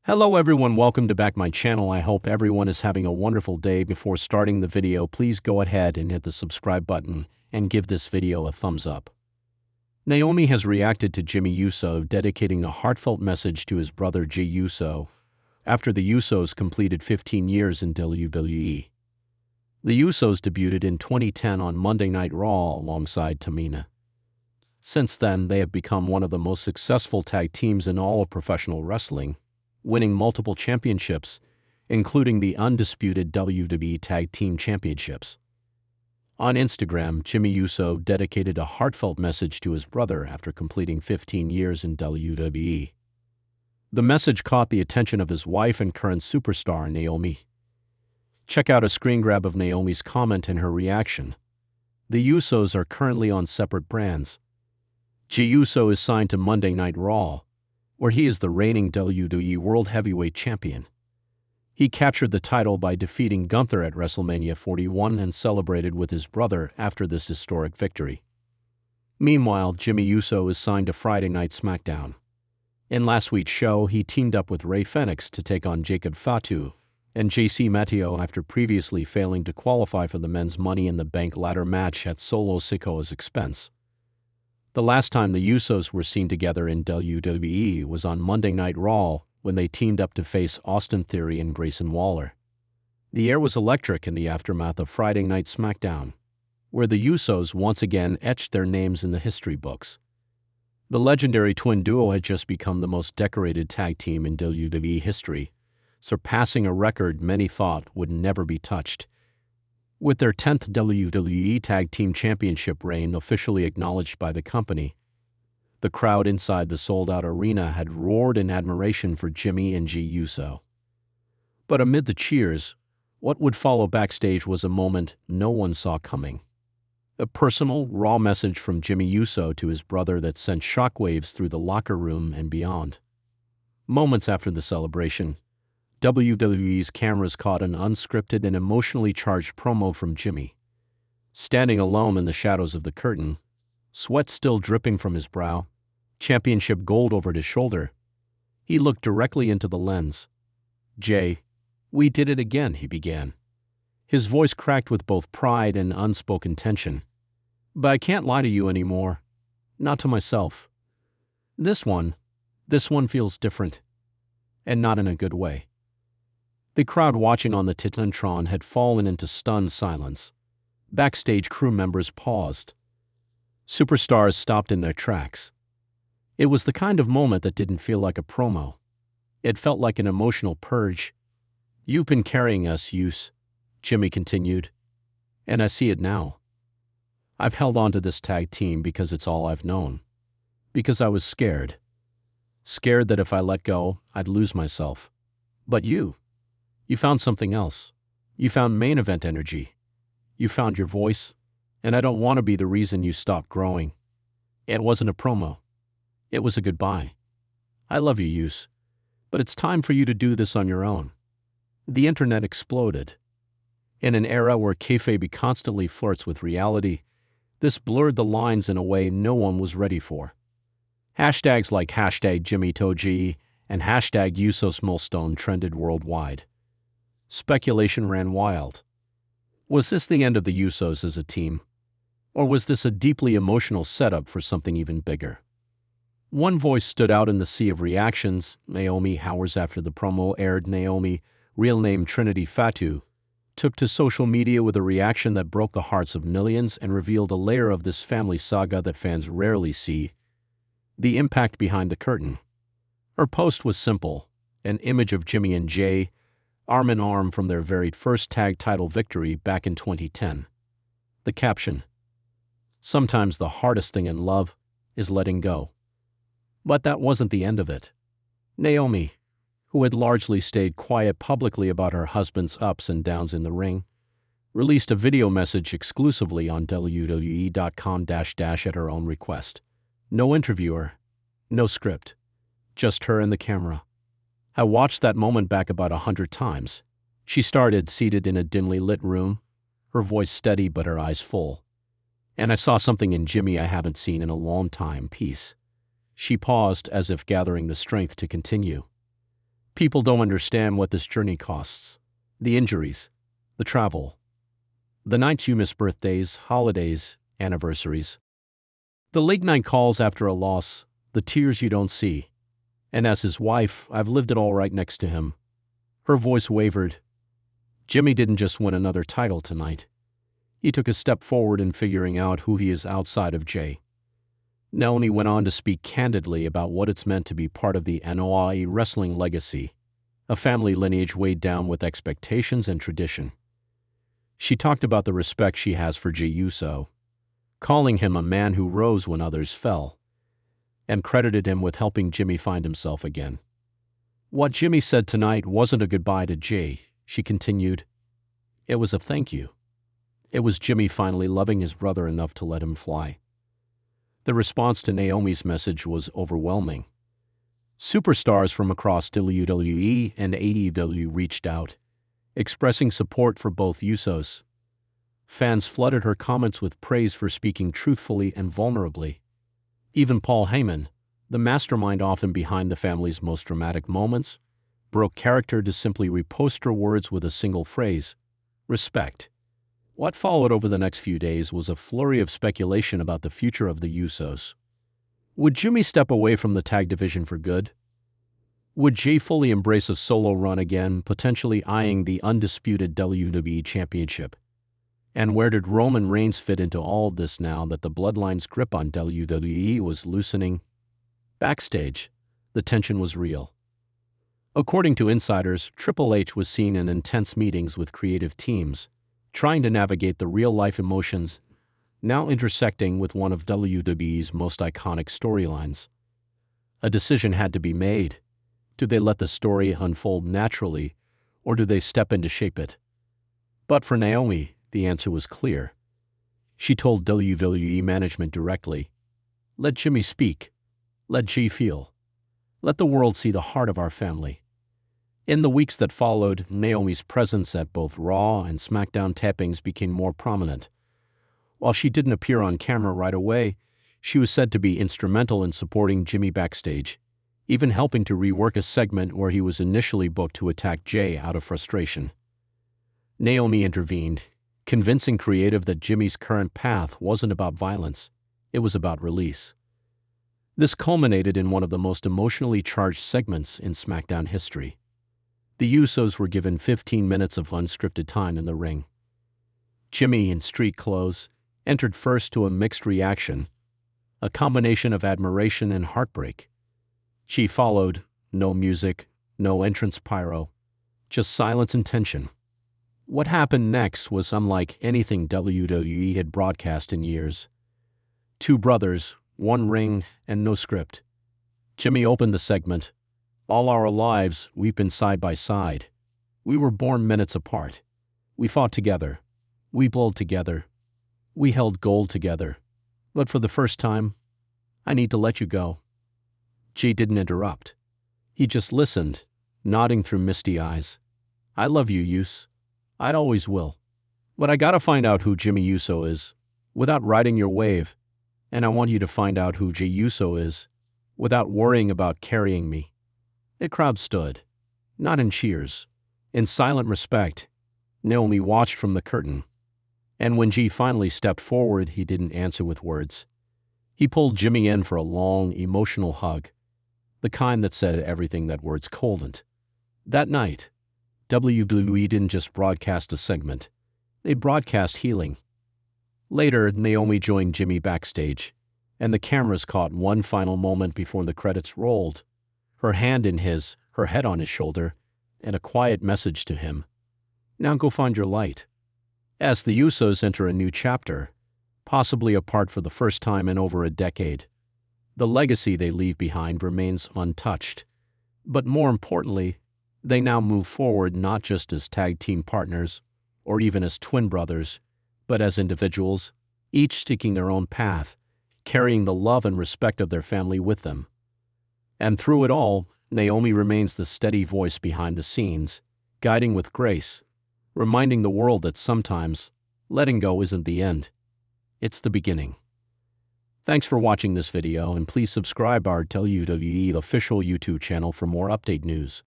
Hello everyone, welcome to back my channel. I hope everyone is having a wonderful day. Before starting the video, please go ahead and hit the subscribe button and give this video a thumbs up. Naomi has reacted to Jey Uso dedicating a heartfelt message to his brother Jey Uso after the Usos completed 15 years in WWE. The Usos debuted in 2010 on Monday Night Raw alongside Tamina. Since then, they have become one of the most successful tag teams in all of professional wrestling, winning multiple championships, including the undisputed WWE Tag Team Championships. On Instagram, Jey Uso dedicated a heartfelt message to his brother after completing 15 years in WWE. The message caught the attention of his wife and current superstar, Naomi. Check out a screen grab of Naomi's comment and her reaction. The Usos are currently on separate brands. Jey Uso is signed to Monday Night Raw, where he is the reigning WWE World Heavyweight Champion. He captured the title by defeating Gunther at WrestleMania 41 and celebrated with his brother after this historic victory. Meanwhile, Jey Uso is signed to Friday Night SmackDown. In last week's show, he teamed up with Rey Fenix to take on Jacob Fatu and JC Mateo after previously failing to qualify for the men's Money in the Bank ladder match at Solo Sikoa's expense. The last time the Usos were seen together in WWE was on Monday Night Raw when they teamed up to face Austin Theory and Grayson Waller. The air was electric in the aftermath of Friday Night SmackDown, where the Usos once again etched their names in the history books. The legendary twin duo had just become the most decorated tag team in WWE history, surpassing a record many thought would never be touched. With their 10th WWE Tag Team Championship reign officially acknowledged by the company, the crowd inside the sold-out arena had roared in admiration for Jey and Jey Uso. But amid the cheers, what would follow backstage was a moment no one saw coming. A personal, raw message from Jey Uso to his brother that sent shockwaves through the locker room and beyond. Moments after the celebration, WWE's cameras caught an unscripted and emotionally charged promo from Jey. Standing alone in the shadows of the curtain, sweat still dripping from his brow, championship gold over his shoulder, he looked directly into the lens. "Jey, we did it again," he began. His voice cracked with both pride and unspoken tension. "But I can't lie to you anymore. Not to myself. This one feels different. And not in a good way." The crowd watching on the Titantron had fallen into stunned silence. Backstage crew members paused. Superstars stopped in their tracks. It was the kind of moment that didn't feel like a promo. It felt like an emotional purge. "You've been carrying us, Us," Jey continued. "And I see it now. I've held on to this tag team because it's all I've known. Because I was scared. Scared that if I let go, I'd lose myself. But you found something else. You found main event energy. You found your voice, and I don't want to be the reason you stopped growing. It wasn't a promo. It was a goodbye. I love you, Us, but it's time for you to do this on your own." The internet exploded. In an era where kayfabe constantly flirts with reality, this blurred the lines in a way no one was ready for. Hashtags like #JimmyToji and #UsosMilestone trended worldwide. Speculation ran wild. Was this the end of the Usos as a team? Or was this a deeply emotional setup for something even bigger? One voice stood out in the sea of reactions. Naomi, hours after the promo aired, Naomi, real name Trinity Fatu, took to social media with a reaction that broke the hearts of millions and revealed a layer of this family saga that fans rarely see: the impact behind the curtain. Her post was simple: an image of Jey and Jey, arm in arm from their very first tag title victory back in 2010. The caption: "Sometimes the hardest thing in love is letting go." But that wasn't the end of it. Naomi, who had largely stayed quiet publicly about her husband's ups and downs in the ring, released a video message exclusively on WWE.com at her own request. No interviewer, no script, just her and the camera. I watched that moment back about 100 times. She started seated in a dimly lit room, her voice steady but her eyes full. And I saw something in Jey I haven't seen in a long time. Peace. She paused as if gathering the strength to continue. People don't understand what this journey costs. The injuries, the travel, the nights you miss birthdays, holidays, anniversaries, the late-night calls after a loss, the tears you don't see. And as his wife, I've lived it all right next to him. Her voice wavered. Jimmy didn't just win another title tonight. He took a step forward in figuring out who he is outside of Jey. Naomi went on to speak candidly about what it's meant to be part of the Naomi wrestling legacy, a family lineage weighed down with expectations and tradition. She talked about the respect she has for Jey Uso, calling him a man who rose when others fell, and credited him with helping Jimmy find himself again. What Jimmy said tonight wasn't a goodbye to Jey, she continued. It was a thank you. It was Jimmy finally loving his brother enough to let him fly. The response to Naomi's message was overwhelming. Superstars from across WWE and AEW reached out, expressing support for both Usos. Fans flooded her comments with praise for speaking truthfully and vulnerably. Even Paul Heyman, the mastermind often behind the family's most dramatic moments, broke character to simply repost her words with a single phrase: respect. What followed over the next few days was a flurry of speculation about the future of the Usos. Would Jimmy step away from the tag division for good? Would Jey fully embrace a solo run again, potentially eyeing the undisputed WWE Championship? And where did Roman Reigns fit into all of this now that the Bloodline's grip on WWE was loosening? Backstage, the tension was real. According to insiders, Triple H was seen in intense meetings with creative teams, trying to navigate the real-life emotions now intersecting with one of WWE's most iconic storylines. A decision had to be made. Do they let the story unfold naturally, or do they step in to shape it? But for Naomi, the answer was clear. She told WWE management directly, "Let Jimmy speak. Let Jey feel. Let the world see the heart of our family." In the weeks that followed, Naomi's presence at both Raw and SmackDown tapings became more prominent. While she didn't appear on camera right away, she was said to be instrumental in supporting Jimmy backstage, even helping to rework a segment where he was initially booked to attack Jey out of frustration. Naomi intervened, convincing creative that Jimmy's current path wasn't about violence, it was about release. This culminated in one of the most emotionally charged segments in SmackDown history. The Usos were given 15 minutes of unscripted time in the ring. Jimmy, in street clothes, entered first to a mixed reaction, a combination of admiration and heartbreak. Jey followed, no music, no entrance pyro, just silence and tension. What happened next was unlike anything WWE had broadcast in years. Two brothers, one ring, and no script. Jimmy opened the segment. All our lives, we've been side by side. We were born minutes apart. We fought together. We bled together. We held gold together. But for the first time, I need to let you go. Jey didn't interrupt. He just listened, nodding through misty eyes. I love you, Us. I always will. But I gotta find out who Jimmy Uso is, without riding your wave. And I want you to find out who Jey Uso is, without worrying about carrying me. The crowd stood, not in cheers. In silent respect, Naomi watched from the curtain. And when Jey finally stepped forward, he didn't answer with words. He pulled Jimmy in for a long, emotional hug, the kind that said everything that words couldn't. That night, WWE didn't just broadcast a segment. They broadcast healing. Later, Naomi joined Jimmy backstage, and the cameras caught one final moment before the credits rolled. Her hand in his, her head on his shoulder, and a quiet message to him. Now go find your light. As the Usos enter a new chapter, possibly apart for the first time in over a decade, the legacy they leave behind remains untouched. But more importantly, they now move forward not just as tag team partners, or even as twin brothers, but as individuals, each seeking their own path, carrying the love and respect of their family with them. And through it all, Naomi remains the steady voice behind the scenes, guiding with grace, reminding the world that sometimes letting go isn't the end. It's the beginning. Thanks for watching this video, and please subscribe our WWE official YouTube channel for more update news.